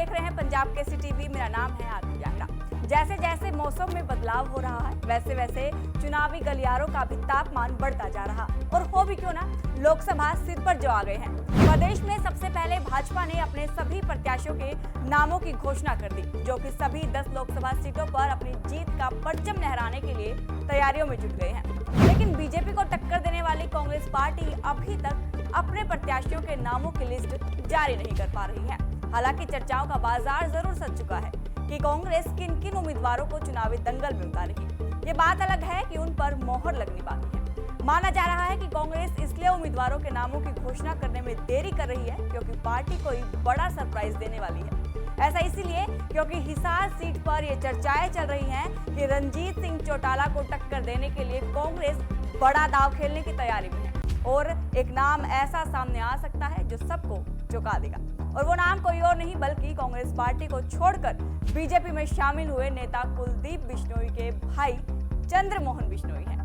देख रहे हैं पंजाब केसरी टीवी। मेरा नाम है आरती जांगड़ा। जैसे जैसे मौसम में बदलाव हो रहा है वैसे वैसे चुनावी गलियारों का भी तापमान बढ़ता जा रहा। और हो भी क्यों ना, लोकसभा सिर पर जो आ गए हैं। प्रदेश में सबसे पहले भाजपा ने अपने सभी प्रत्याशियों के नामों की घोषणा कर दी, जो कि सभी 10 लोकसभा सीटों पर अपनी जीत का परचम लहराने के लिए तैयारियों में जुट गए हैं। लेकिन बीजेपी को टक्कर देने वाली कांग्रेस पार्टी अभी तक अपने प्रत्याशियों के नामों की लिस्ट जारी नहीं कर पा रही है। हालांकि चर्चाओं का बाजार जरूर सज चुका है कि कांग्रेस किन किन उम्मीदवारों को चुनावी दंगल में उतारेगी। ये बात अलग है कि उन पर मोहर लगनी बाकी है। माना जा रहा है कि कांग्रेस इसलिए उम्मीदवारों के नामों की घोषणा करने में देरी कर रही है क्योंकि पार्टी को एक बड़ा सरप्राइज देने वाली है। ऐसा इसीलिए क्योंकि हिसार सीट पर ये चर्चाएं चल रही हैं कि रणजीत सिंह चौटाला को टक्कर देने के लिए कांग्रेस बड़ा दांव खेलने की तैयारी में है और एक नाम ऐसा सामने आ सकता है जो सबको चौंका देगा। और वो नाम कोई और नहीं बल्कि कांग्रेस पार्टी को छोड़कर बीजेपी में शामिल हुए नेता कुलदीप बिश्नोई के भाई चंद्रमोहन बिश्नोई हैं।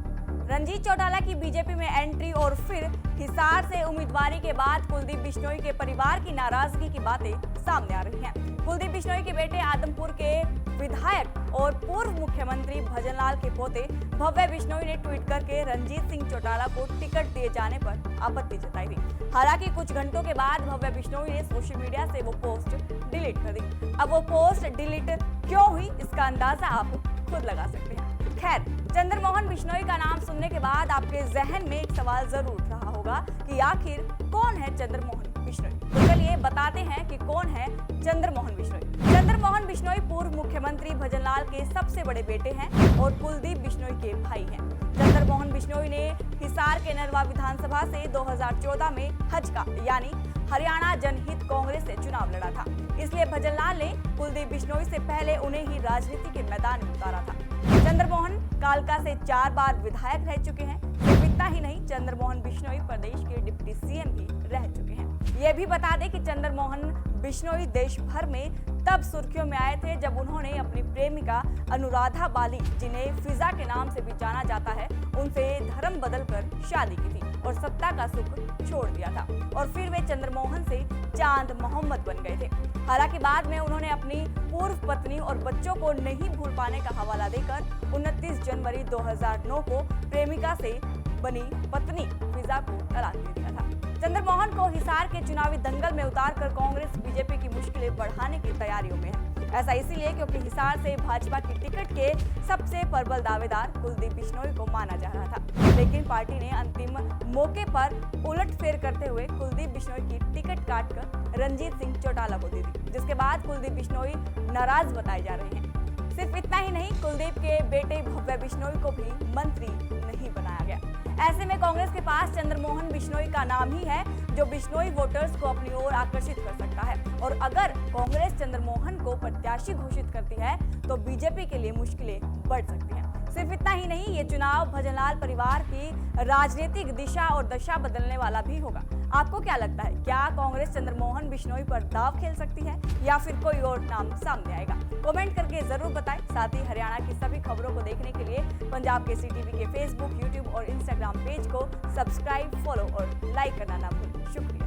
रणजीत चौटाला की बीजेपी में एंट्री और फिर हिसार से उम्मीदवारी के बाद कुलदीप बिश्नोई के परिवार की नाराजगी की बातें सामने आ रही हैं। कुलदीप बिश्नोई के बेटे आदमपुर के विधायक और पूर्व मुख्यमंत्री भजनलाल के पोते भव्य बिश्नोई ने ट्वीट करके रणजीत सिंह चौटाला को टिकट दिए जाने पर आपत्ति जताई थी। हालांकि कुछ घंटों के बाद भव्य बिश्नोई ने सोशल मीडिया से वो पोस्ट डिलीट कर दी। अब वो पोस्ट डिलीट क्यों हुई इसका अंदाजा आप खुद लगा सकते हैं। खैर, चंद्रमोहन बिश्नोई का नाम सुनने के बाद आपके जहन में एक सवाल जरूर उठ रहा होगा कि आखिर कौन है चंद्रमोहन बिश्नोई। तो चलिए बताते हैं कि कौन है चंद्रमोहन बिश्नोई। चंद्रमोहन बिश्नोई पूर्व मुख्यमंत्री भजनलाल के सबसे बड़े बेटे हैं और कुलदीप बिश्नोई के भाई हैं। चंद्रमोहन बिश्नोई ने हिसार के नरवा विधानसभा से 2014 में हजका यानी हरियाणा जनहित कांग्रेस से चुनाव लड़ा था। इसलिए भजनलाल ने कुलदीप बिश्नोई से पहले उन्हें ही राजनीति के मैदान में उतारा था। चंद्रमोहन कालका से 4 बार विधायक रह चुके हैं। सिर्फ इतना ही नहीं, चंद्रमोहन बिश्नोई प्रदेश के डिप्टी सीएम भी रह चुके हैं। ये भी बता दें कि चंद्रमोहन बिश्नोई देश भर में तब सुर्खियों में आए थे जब उन्होंने अपनी प्रेमिका अनुराधा बाली, जिन्हें फिजा के नाम से भी जाना जाता है, उनसे धर्म बदलकर शादी की थी और सत्ता का सुख छोड़ दिया था और फिर वे चंद्रमोहन से चांद मोहम्मद बन गए थे। हालांकि बाद में उन्होंने अपनी पूर्व पत्नी और बच्चों को नहीं भूल पाने का हवाला देकर 29 जनवरी 2009 को प्रेमिका से बनी पत्नी फिजा को तलाक दे दिया था। चंद्रमोहन को हिसार के चुनावी दंगल में उतारकर कांग्रेस बीजेपी की मुश्किलें बढ़ाने की तैयारियों में है। ऐसा इसीलिए क्योंकि हिसार से भाजपा की टिकट के सबसे प्रबल दावेदार कुलदीप बिश्नोई को माना जा रहा था। लेकिन पार्टी ने अंतिम मौके पर उलटफेर करते हुए कुलदीप बिश्नोई की टिकट काटकर रणजीत सिंह चौटाला को दे दी, जिसके बाद कुलदीप बिश्नोई नाराज बताए जा रहे हैं। सिर्फ इतना ही नहीं, कुलदीप के बेटे भव्य बिश्नोई को भी मंत्री नहीं बनाया गया। ऐसे में कांग्रेस के पास चंद्रमोहन बिश्नोई का नाम ही है जो बिश्नोई वोटर्स को अपनी ओर आकर्षित कर सकता है। और अगर कांग्रेस चंद्रमोहन को प्रत्याशी घोषित करती है तो बीजेपी के लिए मुश्किलें बढ़ सकती हैं। सिर्फ इतना ही नहीं, ये चुनाव भजनलाल परिवार की राजनीतिक दिशा और दशा बदलने वाला भी होगा। आपको क्या लगता है, क्या कांग्रेस चंद्रमोहन बिश्नोई पर दांव खेल सकती है या फिर कोई और नाम सामने आएगा? कमेंट करके जरूर बताएं। साथ ही हरियाणा की सभी खबरों को देखने के लिए पंजाब केसरी टीवी के फेसबुक, यूट्यूब और इंस्टाग्राम पेज को सब्सक्राइब, फॉलो और लाइक करना ना भूलें। शुक्रिया।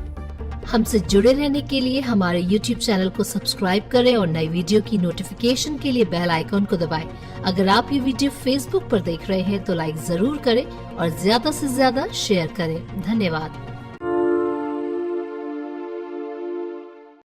हमसे जुड़े रहने के लिए हमारे YouTube चैनल को सब्सक्राइब करें और नई वीडियो की नोटिफिकेशन के लिए बेल आइकॉन को दबाएं। अगर आप ये वीडियो Facebook पर देख रहे हैं तो लाइक जरूर करें और ज्यादा से ज्यादा शेयर करें। धन्यवाद।